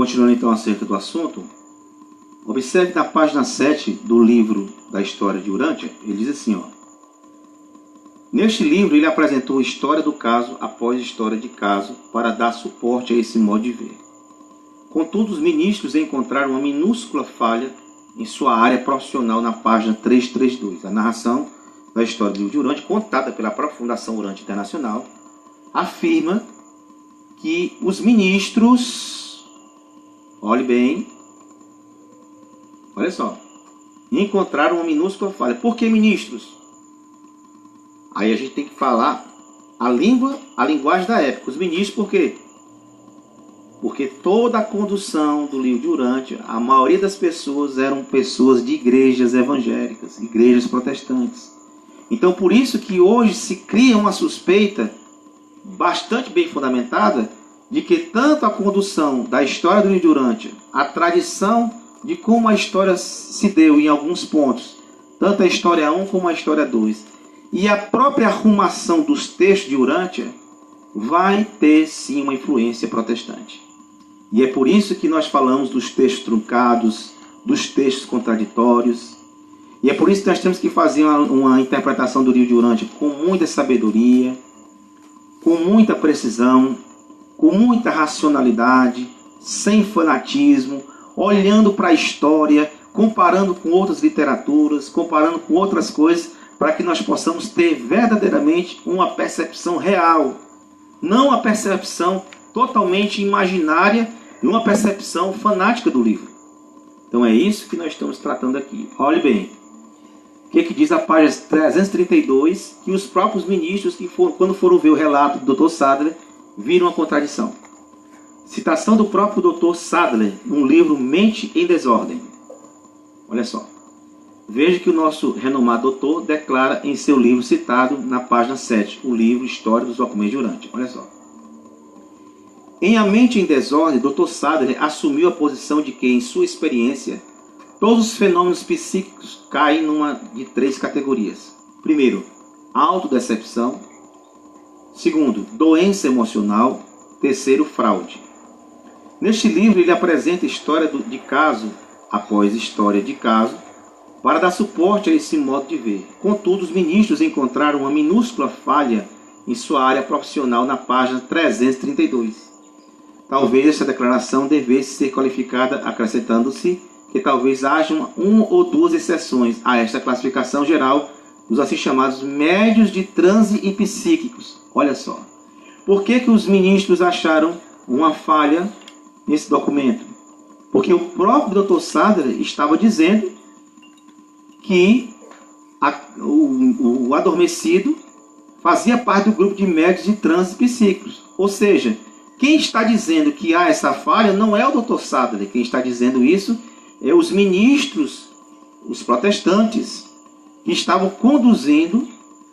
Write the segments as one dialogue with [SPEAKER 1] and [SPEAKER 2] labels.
[SPEAKER 1] Continuando então acerca do assunto, observe na página 7 do livro da História de Urântia, ele diz assim, ó. Neste livro ele apresentou a história do caso após história de caso para dar suporte a esse modo de ver. Contudo, os ministros encontraram uma minúscula falha em sua área profissional na página 332. A narração da história do livro de Urântia, contada pela própria Fundação Urântia Internacional, afirma que os ministros, olhe bem, olha só, encontraram uma minúscula falha. Por que ministros? Aí a gente tem que falar a linguagem da época. Os ministros, por quê? Porque toda a condução do livro de Urântia, a maioria das pessoas eram pessoas de igrejas evangélicas, igrejas protestantes. Então, por isso que hoje se cria uma suspeita bastante bem fundamentada de que tanto a condução da história do livro de Urântia, a tradição de como a história se deu em alguns pontos, tanto a história 1 como a história 2, e a própria arrumação dos textos de Urântia vai ter sim uma influência protestante. E é por isso que nós falamos dos textos truncados, dos textos contraditórios. E é por isso que nós temos que fazer uma interpretação do livro de Urântia com muita sabedoria, com muita precisão, com muita racionalidade, sem fanatismo, olhando para a história, comparando com outras literaturas, comparando com outras coisas, para que nós possamos ter verdadeiramente uma percepção real, não a percepção totalmente imaginária e uma percepção fanática do livro. Então é isso que nós estamos tratando aqui. Olhe bem, o que diz a página 332, que os próprios ministros, quando foram ver o relato do Dr. Sadler, viram a contradição. Citação do próprio Dr. Sadler, no livro Mente em Desordem. Olha só. Veja que o nosso renomado doutor declara em seu livro citado na página 7, o livro História dos Documentos de Urântia. Olha só. Em A Mente em Desordem, Dr. Sadler assumiu a posição de que, em sua experiência, todos os fenômenos psíquicos caem numa de 3 categorias. Primeiro, autodecepção. Segundo, doença emocional. Terceiro, fraude. Neste livro, ele apresenta história de caso após história de caso, para dar suporte a esse modo de ver. Contudo, os ministros encontraram uma minúscula falha em sua área profissional na página 332. Talvez essa declaração devesse ser qualificada acrescentando-se que talvez haja uma ou 2 exceções a esta classificação geral dos assim chamados médios de transe e psíquicos. Olha só. Por que os ministros acharam uma falha nesse documento? Porque o próprio Dr. Sadler estava dizendo que o adormecido fazia parte do grupo de médios de transes psíquicos. Ou seja, quem está dizendo que há essa falha não é o Dr. Sadler. Quem está dizendo isso é os ministros, os protestantes, que estavam conduzindo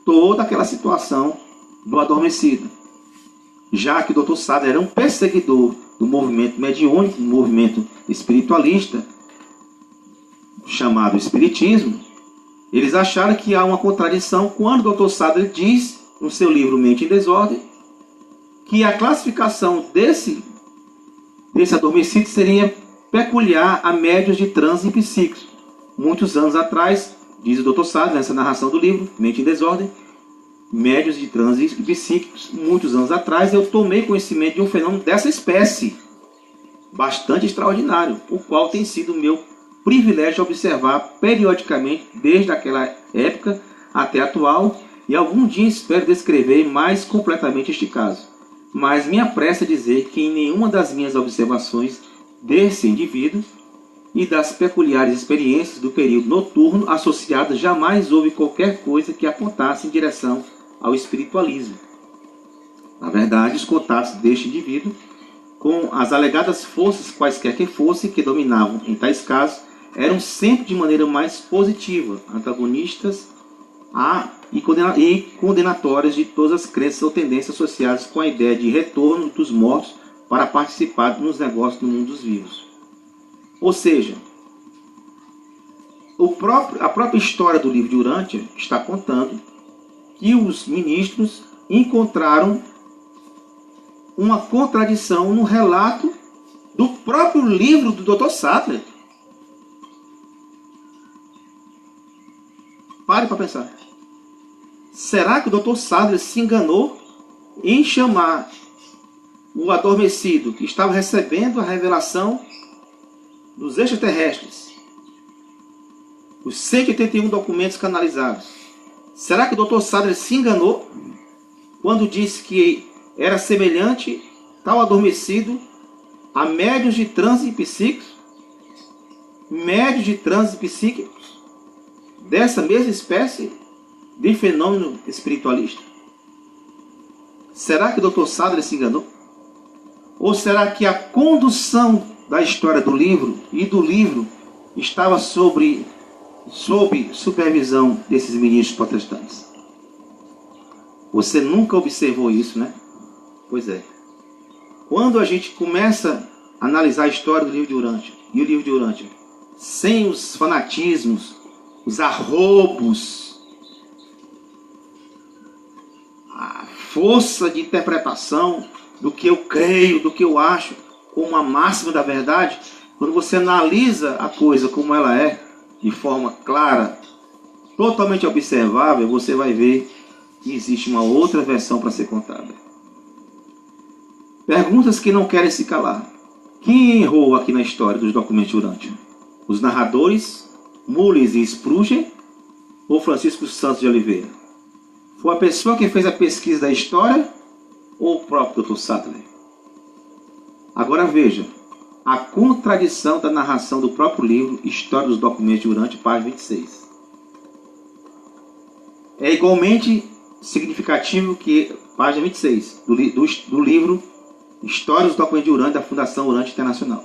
[SPEAKER 1] toda aquela situação do adormecido. Já que o Dr. Sadler era um perseguidor do movimento mediúnico, um movimento espiritualista, chamado Espiritismo, eles acharam que há uma contradição quando o Dr. Sadler diz, no seu livro Mente em Desordem, que a classificação desse adormecido seria peculiar a médios de transe e psíquicos. Muitos anos atrás, diz o Dr. Sadler, nessa narração do livro Mente em Desordem, médios de transe e psíquicos, muitos anos atrás, eu tomei conhecimento de um fenômeno dessa espécie, bastante extraordinário, o qual tem sido meu privilégio observar periodicamente, desde aquela época até a atual, e algum dia espero descrever mais completamente este caso. Mas me apressa a dizer que em nenhuma das minhas observações desse indivíduo e das peculiares experiências do período noturno associadas jamais houve qualquer coisa que apontasse em direção ao espiritualismo. Na verdade, os contatos deste indivíduo com as alegadas forças, quaisquer que fossem, que dominavam em tais casos, eram sempre de maneira mais positiva, antagonistas e condenatórias de todas as crenças ou tendências associadas com a ideia de retorno dos mortos para participar nos negócios do mundo dos vivos. Ou seja, a própria história do livro de Urântia está contando que os ministros encontraram uma contradição no relato do próprio livro do Dr. Sattler. Pare para pensar. Será que o Dr. Sattler se enganou em chamar o adormecido que estava recebendo a revelação dos extraterrestres, os 181 documentos canalizados? Será que o Dr. Sattler se enganou quando disse que era semelhante tal adormecido a médiuns de transe psíquicos? Médiuns de transe psíquicos dessa mesma espécie de fenômeno espiritualista? Será que o Dr. Sattler se enganou? Ou será que a condução da história do livro e do livro estava sob supervisão desses ministros protestantes? Você nunca observou isso, né? Pois é. Quando a gente começa a analisar a história do livro de Urântia e o livro de Urântia, sem os fanatismos, os arroubos, a força de interpretação do que eu creio, do que eu acho como a máxima da verdade, quando você analisa a coisa como ela é, de forma clara, totalmente observável, você vai ver que existe uma outra versão para ser contada. Perguntas que não querem se calar. Quem errou aqui na história dos documentos de Urântia? Os narradores, Mullins e Sprugeon, ou Francisco Santos de Oliveira? Foi a pessoa que fez a pesquisa da história ou o próprio Dr. Sattler? Agora veja a contradição da narração do próprio livro História dos Documentos de Urântia, página 26. É igualmente significativo que, página 26, do livro História dos Documentos de Urântia, da Fundação Urântia Internacional.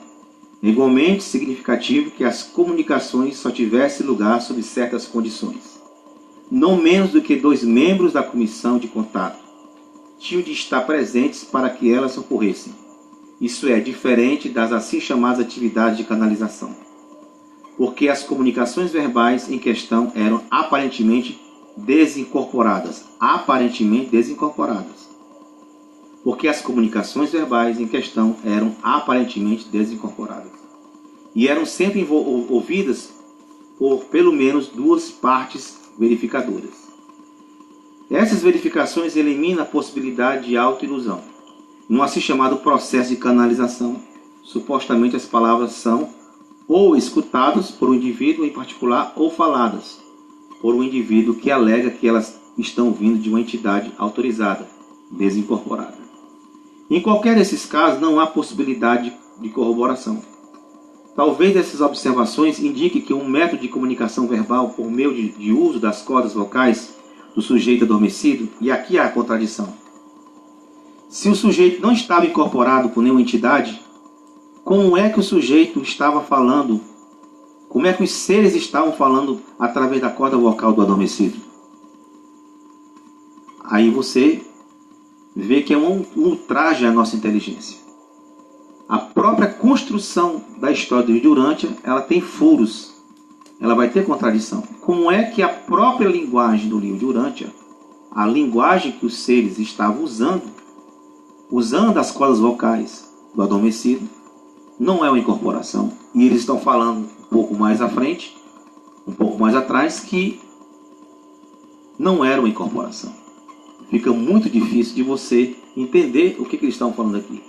[SPEAKER 1] É igualmente significativo que as comunicações só tivessem lugar sob certas condições. Não menos do que 2 membros da comissão de contato tinham de estar presentes para que elas ocorressem. Isso é diferente das assim chamadas atividades de canalização, porque as comunicações verbais em questão eram aparentemente desincorporadas. Porque as comunicações verbais em questão eram aparentemente desincorporadas. E eram sempre ouvidas por pelo menos 2 partes verificadoras. Essas verificações eliminam a possibilidade de autoilusão. No assim chamado processo de canalização, supostamente as palavras são ou escutadas por um indivíduo em particular ou faladas por um indivíduo que alega que elas estão vindo de uma entidade autorizada, desincorporada. Em qualquer desses casos, não há possibilidade de corroboração. Talvez essas observações indiquem que um método de comunicação verbal por meio de uso das cordas vocais do sujeito adormecido, e aqui há a contradição. Se o sujeito não estava incorporado por nenhuma entidade, como é que o sujeito estava falando? Como é que os seres estavam falando através da corda vocal do adormecido? Aí você vê que é um ultraje à nossa inteligência. A própria construção da história do livro de Urântia, ela tem furos, ela vai ter contradição. Como é que a própria linguagem do livro de Urântia, a linguagem que os seres estavam usando as cordas vocais do adormecido, não é uma incorporação? E eles estão falando um pouco mais à frente, um pouco mais atrás, que não era uma incorporação. Fica muito difícil de você entender o que eles estão falando aqui.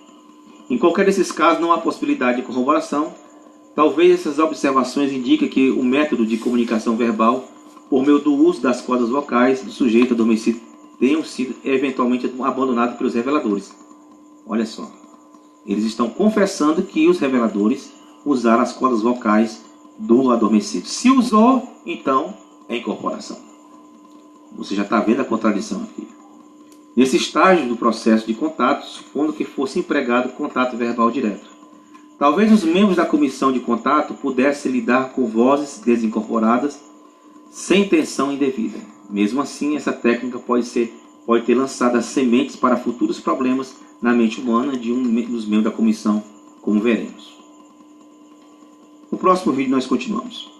[SPEAKER 1] Em qualquer desses casos, não há possibilidade de corroboração. Talvez essas observações indiquem que o método de comunicação verbal, por meio do uso das cordas vocais do sujeito adormecido, tenham sido eventualmente abandonados pelos reveladores. Olha só, eles estão confessando que os reveladores usaram as cordas vocais do adormecido. Se usou, então é incorporação. Você já está vendo a contradição aqui. Nesse estágio do processo de contato, supondo que fosse empregado contato verbal direto, talvez os membros da comissão de contato pudessem lidar com vozes desincorporadas sem intenção indevida. Mesmo assim, essa técnica pode ter lançado as sementes para futuros problemas na mente humana de um dos membros da comissão, como veremos. No próximo vídeo nós continuamos.